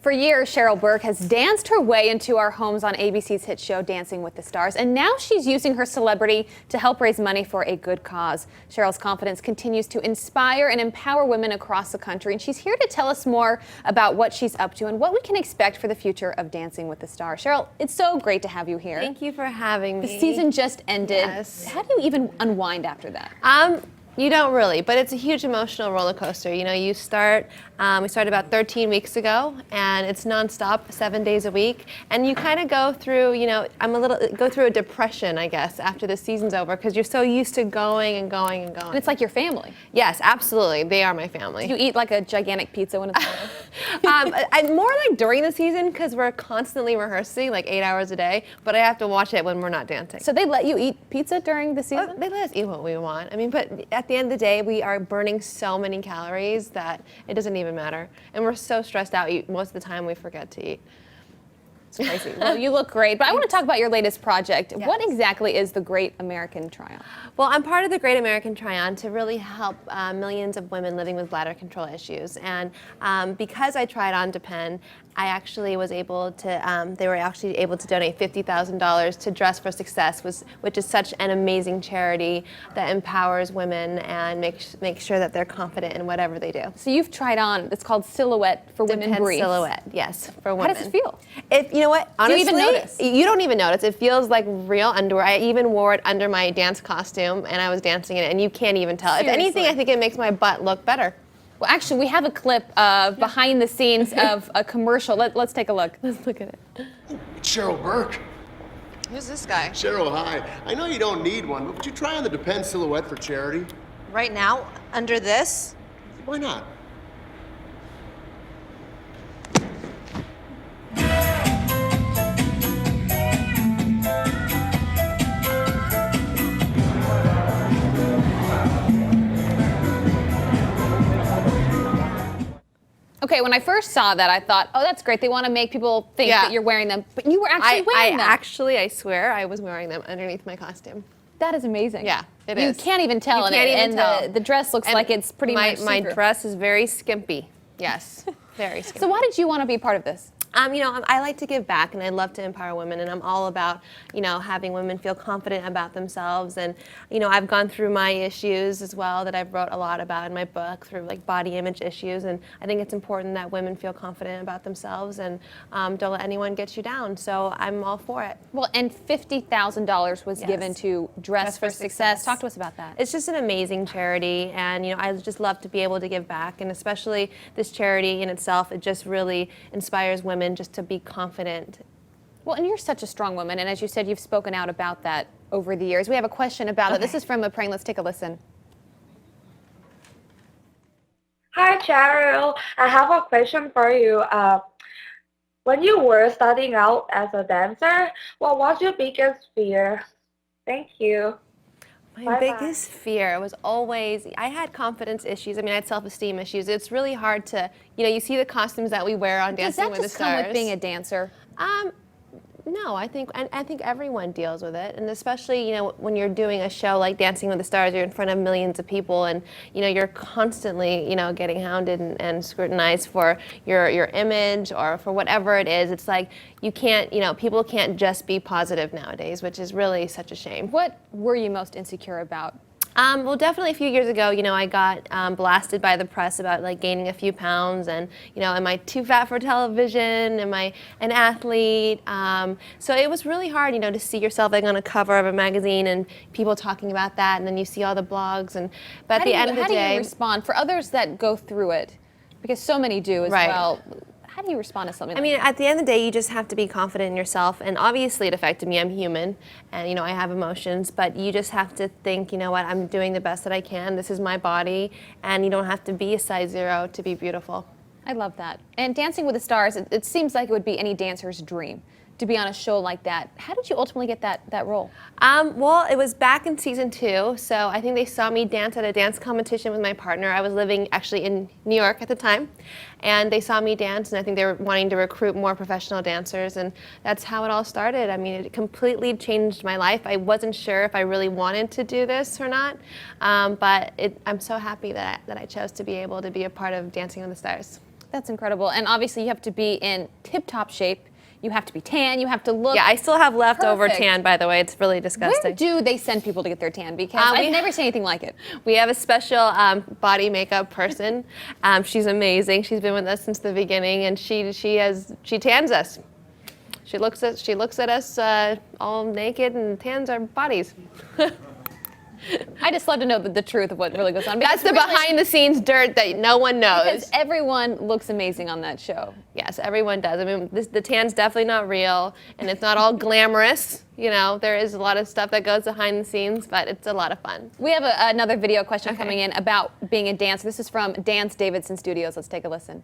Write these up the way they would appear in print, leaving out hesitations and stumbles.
For years, Cheryl Burke has danced her way into our homes on ABC's hit show Dancing with the Stars, and now she's using her celebrity to help raise money for a good cause. Cheryl's confidence continues to inspire and empower women across the country, and she's here to tell us more about what she's up to and what we can expect for the future of Dancing with the Stars. Cheryl, it's so great to have you here. Thank you for having me. The season just ended. Yes. How do you even unwind after that? You don't really, but it's a huge emotional roller coaster. You know, we started about 13 weeks ago, and it's nonstop, 7 days a week. And you kind of go through, go through a depression, I guess, after the season's over, because you're so used to going and going and going. And it's like your family. Yes, absolutely. They are my family. Do you eat like a gigantic pizza when it's over? More like during the season, because we're constantly rehearsing, like 8 hours a day, but I have to watch it when we're not dancing. So they let you eat pizza during the season? Well, they let us eat what we want. I mean, but at the end of the day, we are burning so many calories that it doesn't even matter. And we're so stressed out, most of the time we forget to eat. It's crazy. Well, you look great, but I want to talk about your latest project. Yes. What exactly is the Great American Try-On? Well, I'm part of the Great American Try-On to really help millions of women living with bladder control issues. And because I tried on to Penn, I actually was able to, they were actually able to donate $50,000 to Dress for Success, which is such an amazing charity that empowers women and makes sure that they're confident in whatever they do. So you've tried on, it's called Silhouette for Women Depends Briefs. Silhouette, yes, for women. How does it feel? You know what? Honestly, do you even notice? You don't even notice. It feels like real underwear. I even wore it under my dance costume, and I was dancing in it, and you can't even tell. Seriously? If anything, I think it makes my butt look better. Well, actually, we have a clip of behind the scenes of a commercial. Let's take a look. Let's look at it. Cheryl Burke. Who's this guy? Cheryl, hi. I know you don't need one, but would you try on the Depend silhouette for charity? Right now, under this? Why not? Okay, when I first saw that, I thought, oh, that's great. They want to make people think that you're wearing them, but you were actually wearing them. I swear, I was wearing them underneath my costume. That is amazing. Yeah, it is. You can't even tell. You can't even tell. The dress looks like it's pretty much My see-through. dress is very skimpy. Yes, very skimpy. So why did you want to be part of this? I like to give back, and I love to empower women, and I'm all about, having women feel confident about themselves. And, I've gone through my issues as well that I've wrote a lot about in my book, through like body image issues, and I think it's important that women feel confident about themselves and don't let anyone get you down. So I'm all for it. Well, and $50,000 was given to Dress for Success. Talk to us about that. It's just an amazing charity, and I just love to be able to give back, and especially this charity in itself, it just really inspires women just to be confident. Well, and you're such a strong woman, and as you said, you've spoken out about that over the years. We have a question about it. This is from a praying. Let's take a listen. Hi, Cheryl. I have a question for you. When you were starting out as a dancer, what was your biggest fear? Thank you. My biggest fear was always, I had confidence issues. I had self-esteem issues. It's really hard to, you see the costumes that we wear on Dancing with the Stars. Does that just come with being a dancer? No, I think everyone deals with it, and especially when you're doing a show like Dancing with the Stars, you're in front of millions of people, and you're constantly getting hounded and scrutinized for your image or for whatever it is. It's like you can't, people can't just be positive nowadays, which is really such a shame. What were you most insecure about? Well, definitely a few years ago, I got blasted by the press about like gaining a few pounds, and am I too fat for television? Am I an athlete? So it was really hard, to see yourself like on a cover of a magazine and people talking about that, and then you see all the blogs, but at the end of the day, how do you respond for others that go through it? Because so many do as well. How do you respond to something like that? At the end of the day, you just have to be confident in yourself, and obviously it affected me. I'm human, and I have emotions, but you just have to think, what, I'm doing the best that I can. This is my body, and you don't have to be a size 0 to be beautiful. I love that. And Dancing with the Stars, it seems like it would be any dancer's dream to be on a show like that. How did you ultimately get that role? Well, it was back in season 2, so I think they saw me dance at a dance competition with my partner. I was living actually in New York at the time, and they saw me dance, and I think they were wanting to recruit more professional dancers, and that's how it all started. It completely changed my life. I wasn't sure if I really wanted to do this or not, but I'm so happy that I chose to be able to be a part of Dancing with the Stars. That's incredible. And obviously you have to be in tip-top shape. You have to be tan. You have to look. Yeah, I still have leftover perfect. tan, by the way. It's really Where disgusting. do they send people to get their tan? Because I've never seen anything like it. We have a special body makeup person. She's amazing. She's been with us since the beginning, and she tans us. She looks at us all naked and tans our bodies. I just love to know the truth of what really goes on. That's the behind-the-scenes dirt that no one knows. Because everyone looks amazing on that show. Yes, everyone does. I mean, the tan's definitely not real, and it's not all glamorous. You know, there is a lot of stuff that goes behind the scenes, but it's a lot of fun. We have another video question coming in about being a dancer. This is from Dance Davidson Studios. Let's take a listen.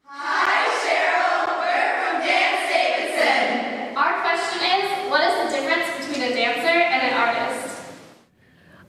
Hi, Cheryl Burke from Dance Davidson. Our question is, what is the difference between a dancer and an artist?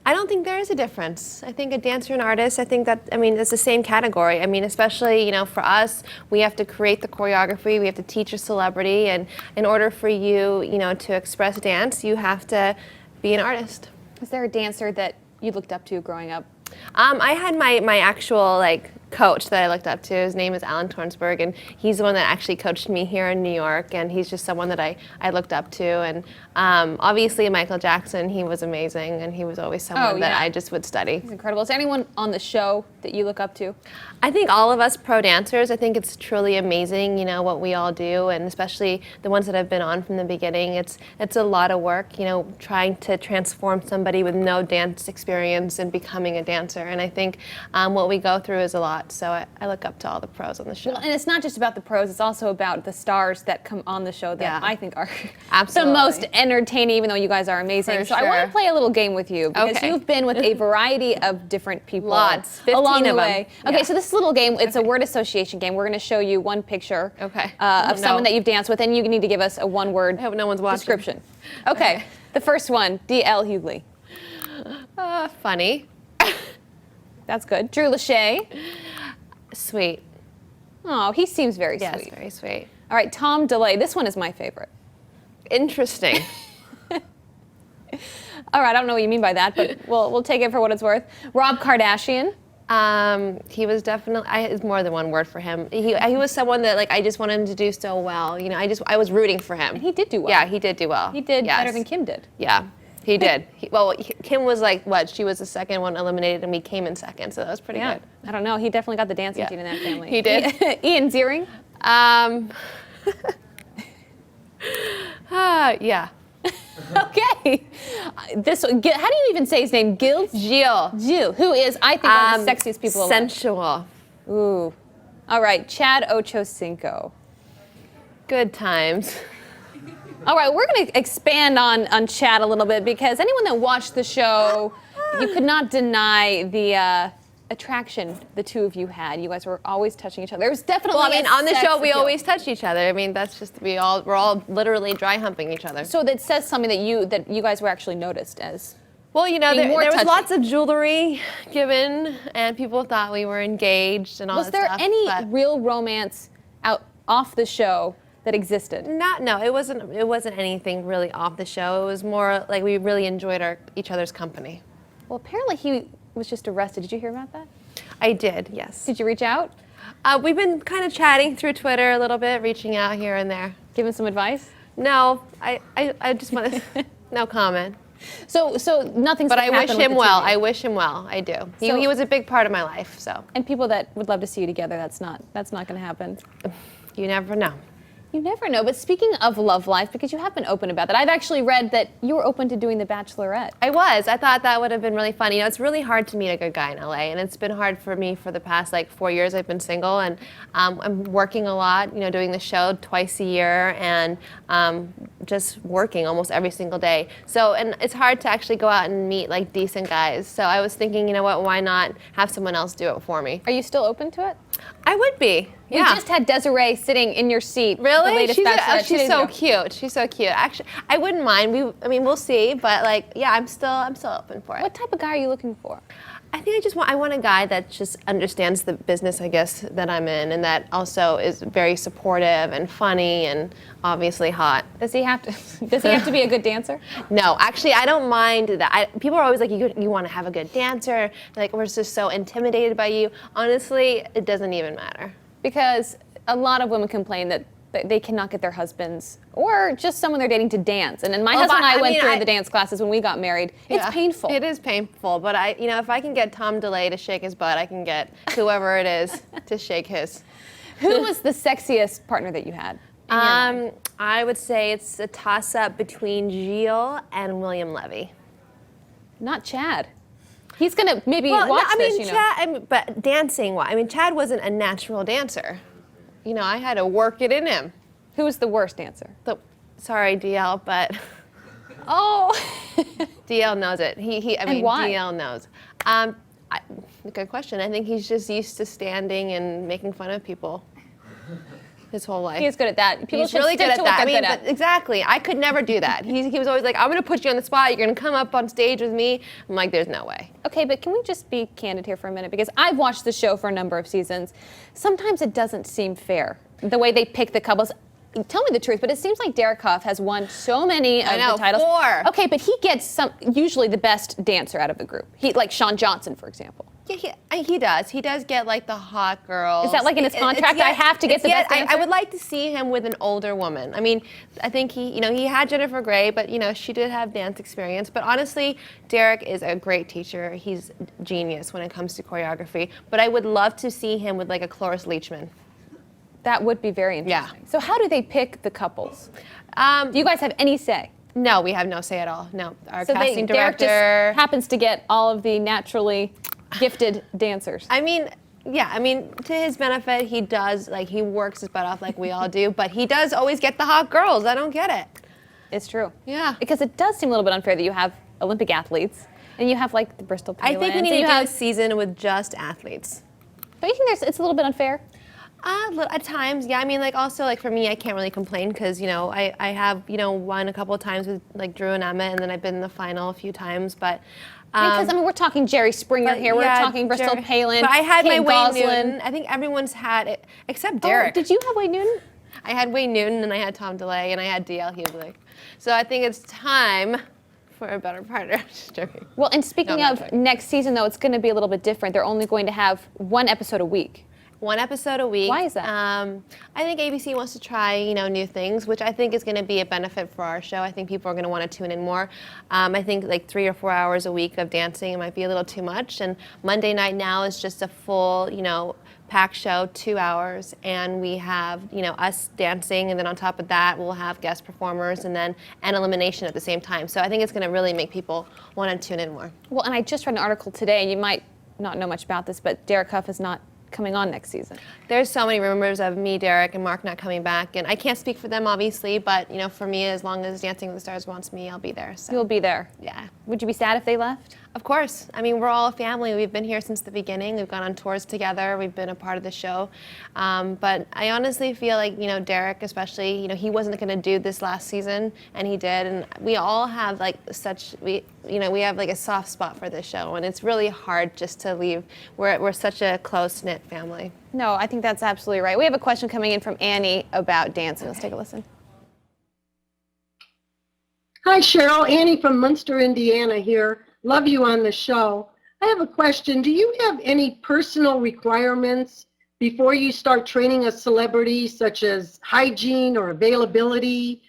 I don't think there is a difference. I think a dancer and artist, it's the same category. I mean, especially, you know, for us, we have to create the choreography, we have to teach a celebrity, and in order for you, you know, to express dance, you have to be an artist. Is there a dancer that you looked up to growing up? I had my actual, coach that I looked up to. His name is Alan Tornsberg, and he's the one that actually coached me here in New York, and he's just someone that I looked up to. And obviously Michael Jackson, he was amazing, and he was always someone that I just would study. He's incredible. Is there anyone on the show that you look up to? I think all of us pro dancers, I think it's truly amazing, you know, what we all do, and especially the ones that have been on from the beginning. It's a lot of work, you know, trying to transform somebody with no dance experience and becoming a dancer. And I think what we go through is a lot. So I look up to all the pros on the show. Well, and it's not just about the pros, it's also about the stars that come on the show that I think are the most entertaining, even though you guys are amazing. So I want to play a little game with you, because you've been with a variety of different people. Lots, 15 along the of way. them. Okay, so this little game, it's a word association game. We're going to show you one picture of someone that you've danced with, and you need to give us a one-word I hope no one's watching. description. Okay, the first one, D.L. Hughley. Funny. That's good. Drew Lachey. Sweet. Oh, he seems very Yes, sweet. very sweet. All right, Tom DeLay. This one is my favorite. Interesting. All right, I don't know what you mean by that, but we'll take it for what it's worth. Rob Kardashian. He was definitely, it's more than one word for him. He was someone that I just wanted him to do so well. You know, I was rooting for him. And he did do well. Yeah, he did do well. He did better than Kim did. Yeah, he did. Kim was she was the second one eliminated, and we came in second, so that was pretty good. I don't know. He definitely got the dancing gene in that family. He did. Ian Ziering. Yeah. Okay. How do you even say his name? Gil? Gil, who is, I think, one of the sexiest people alive. Sensual. Ooh. All right, Chad Ochocinco. Good times. All right, we're going to expand on Chad a little bit, because anyone that watched the show, you could not deny the attraction the two of you had. You guys were always touching each other. There was definitely on the show we appeal. always touch each other. I mean, that's just we're all literally dry humping each other. So that says something that you guys were actually noticed as. Well, you know, there was touchy. lots of jewelry given, and people thought we were engaged and all that stuff. Was there any real romance off the show that existed? No, it wasn't anything really off the show. It was more like we really enjoyed each other's company. Well, apparently he was just arrested. Did you hear about that? I did, yes. Did you reach out? We've been kind of chatting through Twitter a little bit, reaching out here and there. Giving some advice? No, I just want to, no comment. So nothing's. But I wish him well. I wish him well. I do. He was a big part of my life. So. And people that would love to see you together, that's not going to happen. You never know. You never know. But speaking of love life, because you have been open about that, I've actually read that you were open to doing The Bachelorette. I was. I thought that would have been really fun. You know, it's really hard to meet a good guy in LA, and it's been hard for me for the past 4 years. I've been single, and I'm working a lot. You know, doing the show twice a year, and just working almost every single day. So, and it's hard to actually go out and meet decent guys. So I was thinking, you know what? Why not have someone else do it for me? Are you still open to it? I would be. Yeah. We just had Desiree sitting in your seat. Really? The latest Bachelorette. She's so cute. She's so cute. Actually, I wouldn't mind. We'll see. But yeah, I'm still open for it. What type of guy are you looking for? I think I want a guy that just understands the business, I guess, that I'm in, and that also is very supportive and funny and obviously hot. Does he have to be a good dancer? No, actually, I don't mind that. People are always like, you want to have a good dancer. Like, we're just so intimidated by you. Honestly, it doesn't even matter. Because a lot of women complain that they cannot get their husbands or just someone they're dating to dance. And then my husband and I went through the dance classes when we got married. It's painful. It is painful, but if I can get Tom DeLay to shake his butt, I can get whoever it is to shake his. Who was the sexiest partner that you had? I would say it's a toss-up between Gilles and William Levy. Not Chad. He's gonna maybe watch this, you know. Chad, but dancing, Chad wasn't a natural dancer. I had to work it in him. Who was the worst dancer? Sorry, DL, but oh, DL knows it. Why? DL knows. Good question. I think he's just used to standing and making fun of people his whole life. He's good at that. People He's should really stick good at to that. what they're good at. Exactly. I could never do that. He was always like, I'm going to put you on the spot. You're going to come up on stage with me. I'm like, there's no way. Okay, but can we just be candid here for a minute? Because I've watched the show for a number of seasons. Sometimes it doesn't seem fair, the way they pick the couples. Tell me the truth, but it seems like Derek Huff has won so many of the titles. 4. Okay, but he gets usually the best dancer out of the group. Like Shawn Johnson, for example. Yeah, he does. He does get like the hot girls. Is that like in his contract? I have to get the best dancer? I would like to see him with an older woman. I think he had Jennifer Grey, but she did have dance experience. But honestly, Derek is a great teacher. He's genius when it comes to choreography. But I would love to see him with like a Cloris Leachman. That would be very interesting. Yeah. So how do they pick the couples? Do you guys have any say? No, we have no say at all. No, our So casting Derek director just happens to get all of the naturally gifted dancers. To his benefit, he does, he works his butt off like we all do, but he does always get the hot girls. I don't get it. It's true. Yeah. Because it does seem a little bit unfair that you have Olympic athletes and you have like the Bristol Palins. I think we need to do a season with just athletes. Don't you think it's a little bit unfair? At times, yeah. Also, for me, I can't really complain because, I have, won a couple of times with, Drew and Emma, and then I've been in the final a few times, but... Because, we're talking Jerry Springer here. We're talking Bristol Palin, But I had Kate my Gosselin. Wayne Newton. I think everyone's had it, except Derek. Oh, did you have Wayne Newton? I had Wayne Newton, and I had Tom DeLay, and I had DL Hughley. So I think it's time for a better partner. Just joking. Well, and speaking of next season, though, it's going to be a little bit different. They're only going to have one episode a week. One episode a week. Why is that? I think ABC wants to try, new things, which I think is going to be a benefit for our show. I think people are going to want to tune in more. I think 3 or 4 hours a week of dancing, it might be a little too much. And Monday Night Now is just a full, packed show, 2 hours, and we have, us dancing, and then on top of that, we'll have guest performers and elimination at the same time. So I think it's going to really make people want to tune in more. Well, and I just read an article today, and you might not know much about this, but Derek Huff is not coming on next season. There's so many rumors of me, Derek, and Mark not coming back, and I can't speak for them, obviously, but, for me, as long as Dancing with the Stars wants me, I'll be there. So. You'll be there. Yeah. Would you be sad if they left? Of course. We're all a family. We've been here since the beginning. We've gone on tours together. We've been a part of the show. But I honestly feel like, Derek especially, he wasn't going to do this last season, and he did. And we all have we have a soft spot for this show, and it's really hard just to leave. We're such a close-knit family. No, I think that's absolutely right. We have a question coming in from Annie about dancing. Let's take a listen. Hi, Cheryl. Annie from Munster, Indiana here. Love you on the show. I have a question. Do you have any personal requirements before you start training a celebrity, such as hygiene or availability?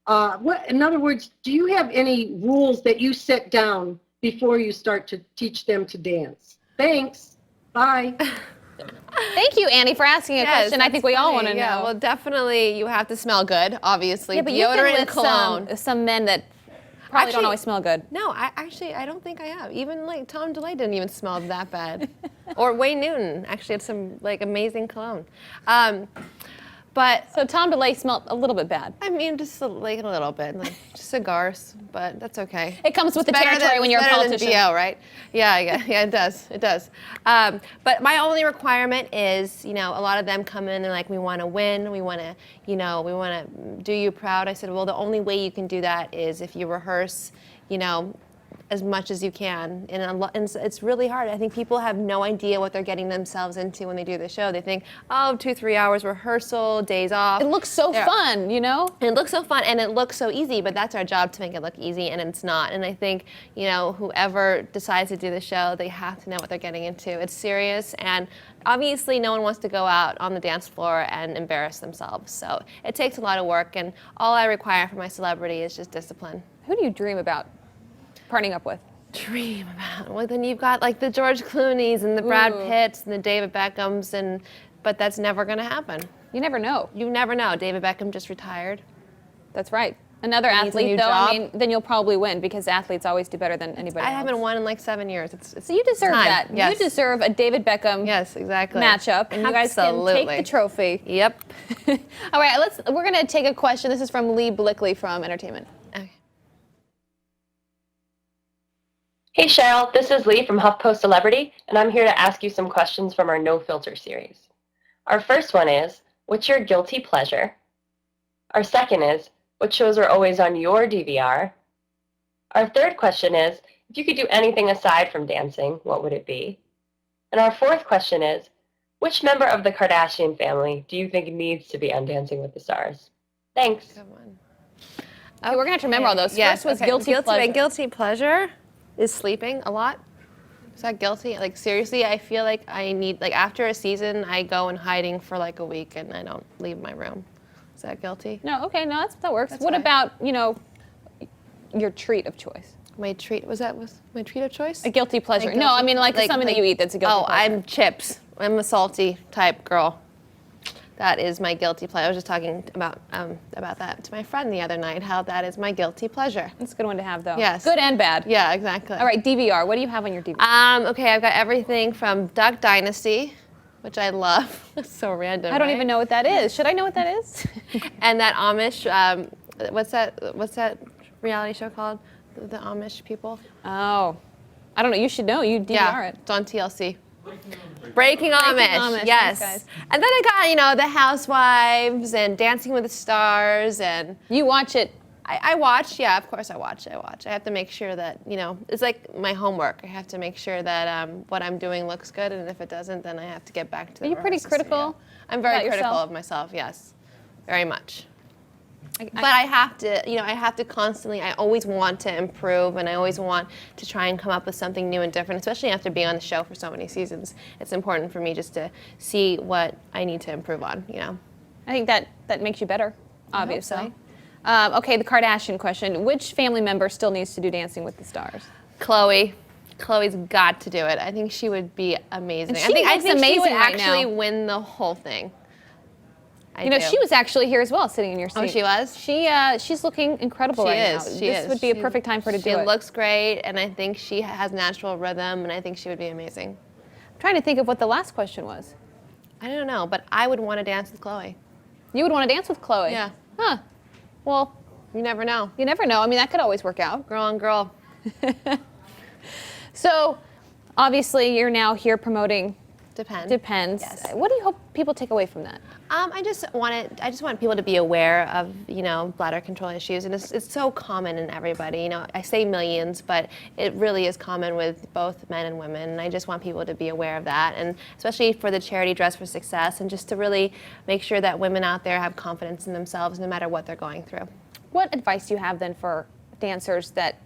In other words, do you have any rules that you set down before you start to teach them to dance? Thanks. Bye. Thank you, Annie, for asking a question I think we all want to know. Yeah, well, definitely you have to smell good, obviously. Yeah, but you've deodorant been and cologne. with some men that probably don't always smell good. No, I don't think I have. Even Tom DeLay didn't even smell that bad. Or Wayne Newton actually had some amazing cologne. So Tom DeLay smelled a little bit bad. Just a little bit, just cigars, but that's okay. It comes with the territory when you're a politician. Than BO, right? Yeah, it does. It does. But my only requirement is, a lot of them come in and we want to win. We want to, we want to do you proud. I said, well, the only way you can do that is if you rehearse, as much as you can, and it's really hard. I think people have no idea what they're getting themselves into when they do the show. They think, oh, 2-3 hours rehearsal, days off. It looks so fun, you know? And it looks so fun, and it looks so easy, but that's our job to make it look easy, and it's not. And I think, you know, whoever decides to do the show, they have to know what they're getting into. It's serious, and obviously no one wants to go out on the dance floor and embarrass themselves. So it takes a lot of work, and all I require from my celebrity is just discipline. Who do you dream about partnering up with? Dream about? Well, then you've got like the George Clooney's and the Brad Pitts and the David Beckhams, but that's never going to happen. You never know. You never know. David Beckham just retired. That's right. Another He needs a athlete, new though, job. I mean, then you'll probably win because athletes always do better than anybody I else. haven't won in like 7 years. So you deserve time. that. Yes. You deserve a David Beckham Yes, exactly. matchup, and you guys can Absolutely. take the trophy. Yep. All right, we're gonna take a question. This is from Lee Blickley from Entertainment. Okay. Hey Cheryl, this is Lee from HuffPost Celebrity, and I'm here to ask you some questions from our No Filter series. Our first one is, what's your guilty pleasure? Our second is, what shows are always on your DVR? Our third question is, if you could do anything aside from dancing, what would it be? And our fourth question is, which member of the Kardashian family do you think needs to be on Dancing with the Stars? Thanks. Good one. Okay, we're gonna have to remember all those. Yes, First was okay. guilty pleasure. My guilty pleasure is sleeping a lot. Is that guilty? Like seriously, I feel like I need, like after a season, I go in hiding for like a week and I don't leave my room. Is that guilty? No, okay, no, that works. That's What fine. about, you know, your treat of choice? My treat, was my treat of choice? A guilty pleasure. Like no, guilty- I mean like something that you eat that's a guilty Oh, pleasure. I'm chips. I'm a salty type girl. That is my guilty pleasure. I was just talking about that to my friend the other night, how that is my guilty pleasure. That's a good one to have, though. Yes. Good and bad. Yeah, exactly. All right, DVR. What do you have on your DVR? Okay, I've got everything from Duck Dynasty, which I love. It's so random. I don't right? even know what that is. Should I know what that is? And that Amish, what's that reality show called? The Amish people? Oh, I don't know. You should know. You DVR it. It's on TLC. Breaking Amish, Amish, yes. thanks, guys. And then I got, you know, The Housewives and Dancing with the Stars, and You watch it. I watch, yeah, of course I watch. I have to make sure that, you know, it's like my homework. I have to make sure that what I'm doing looks good, and if it doesn't, then I have to get back to the Are you pretty rehearsal critical studio. I'm very about critical yourself? of myself, yes, very much. But I have to, you know, I have to constantly, I always want to improve, and I always want to try and come up with something new and different, especially after being on the show for so many seasons. It's important for me just to see what I need to improve on, you know. I think that makes you better, obviously. so. Okay, the Kardashian question. Which family member still needs to do Dancing with the Stars? Chloe. Chloe's got to do it. I think she would be amazing. And she I looks think she would amazing right actually now. win the whole thing. You know, she was actually here as well, sitting in your seat. Oh, she was? She's looking incredible She right is. now. She This is. would be a perfect time for her to do it. She looks great, and I think she has natural rhythm, and I think she would be amazing. I'm trying to think of what the last question was. I don't know, but I would want to dance with Chloe. You would want to dance with Chloe? Yeah. Huh. Well, You never know. you never know. I mean, that could always work out. Girl on girl. So, obviously, you're now here promoting Depends. Yes. What do you hope people take away from that? I just want people to be aware of, you know, bladder control issues, and it's so common in everybody. You know, I say millions, but it really is common with both men and women, and I just want people to be aware of that, and especially for the charity Dress for Success, and just to really make sure that women out there have confidence in themselves no matter what they're going through. What advice do you have then for dancers that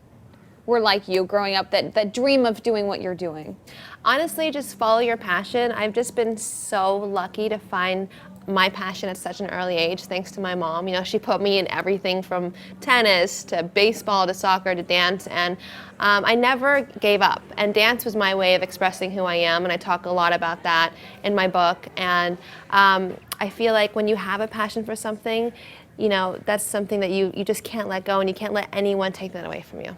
were like you growing up, that dream of doing what you're doing? Honestly, just follow your passion. I've just been so lucky to find my passion at such an early age, thanks to my mom. You know, she put me in everything from tennis to baseball to soccer to dance, and I never gave up. And dance was my way of expressing who I am, and I talk a lot about that in my book. And I feel like when you have a passion for something, you know, that's something that you just can't let go, and you can't let anyone take that away from you.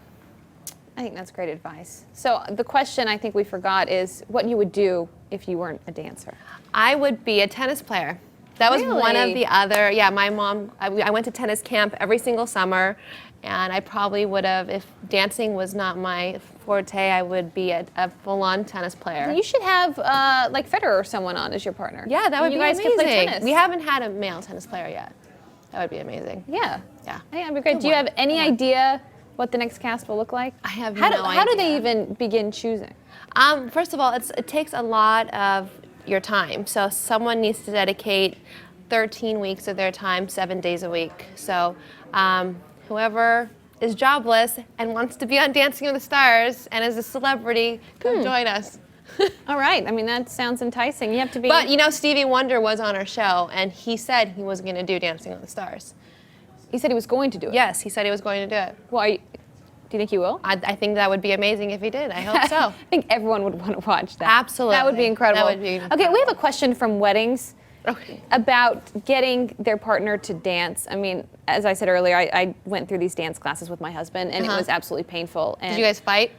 I think that's great advice. So the question I think we forgot is what you would do if you weren't a dancer. I would be a tennis player. That was one of Really? the other, yeah, my mom, I went to tennis camp every single summer, and I probably would have, if dancing was not my forte, I would be a full-on tennis player. You should have like Federer or someone on as your partner. Yeah, that would you be guys amazing. could play tennis. We haven't had a male tennis player yet. That would be amazing. Yeah. Yeah. I think that'd be great. Good Do you one. have any idea what the next cast will look like? I have How no do they idea. even begin choosing? First of all, it takes a lot of your time. So someone needs to dedicate 13 weeks of their time, 7 days a week. So whoever is jobless and wants to be on Dancing with the Stars and is a celebrity, come join us. All right. I mean, that sounds enticing. You have to be. But you know, Stevie Wonder was on our show, and he said he was going to do Dancing with the Stars. he said he was going to do it. Yes, he said he was going to do it. Well, do you think he will? I think that would be amazing if he did. I hope so. I think everyone would want to watch that. Absolutely. That would be incredible. That would be Okay, incredible. we have a question from weddings. Okay. About getting their partner to dance. I mean, as I said earlier, I went through these dance classes with my husband, and it was absolutely painful. And Did you guys fight?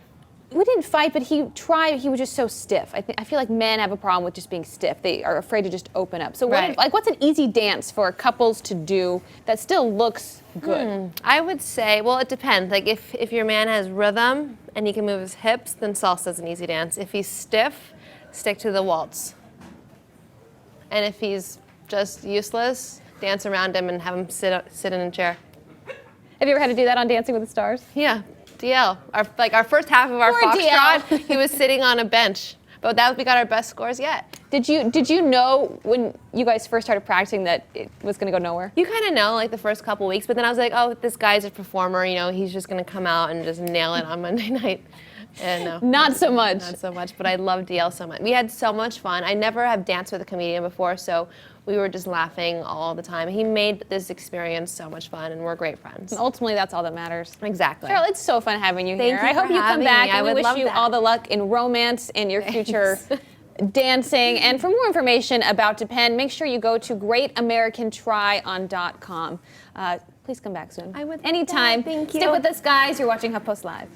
we didn't fight, but he tried. He was just so stiff. I feel like men have a problem with just being stiff. They are afraid to just open up. So Right. what's an easy dance for couples to do that still looks good? I would say, well, it depends. Like if your man has rhythm and he can move his hips, then salsa's an easy dance. If he's stiff, stick to the waltz. And if he's just useless, dance around him and have him sit in a chair. Have you ever had to do that on Dancing with the Stars? Yeah, DL. Our first half of our Poor foxtrot, DL. he was sitting on a bench. But we got our best scores yet. Did you know when you guys first started practicing that it was going to go nowhere? You kind of know, like the first couple weeks, but then I was like, oh, this guy's a performer. You know, he's just gonna come out and just nail it on Monday night. And no, Not so much. Not so much, but I love DL so much. We had so much fun. I never have danced with a comedian before, so we were just laughing all the time. He made this experience so much fun, and we're great friends. And ultimately, that's all that matters. Exactly. Cheryl, it's so fun having you Thank here. you I hope for you come having back, me. I and we would wish love you that. all the luck in romance and your future dancing. And for more information about Depend, make sure you go to greatamericantryon.com. Please come back soon. I would love Anytime. that. Thank Stick you. with us, guys. You're watching HuffPost Live.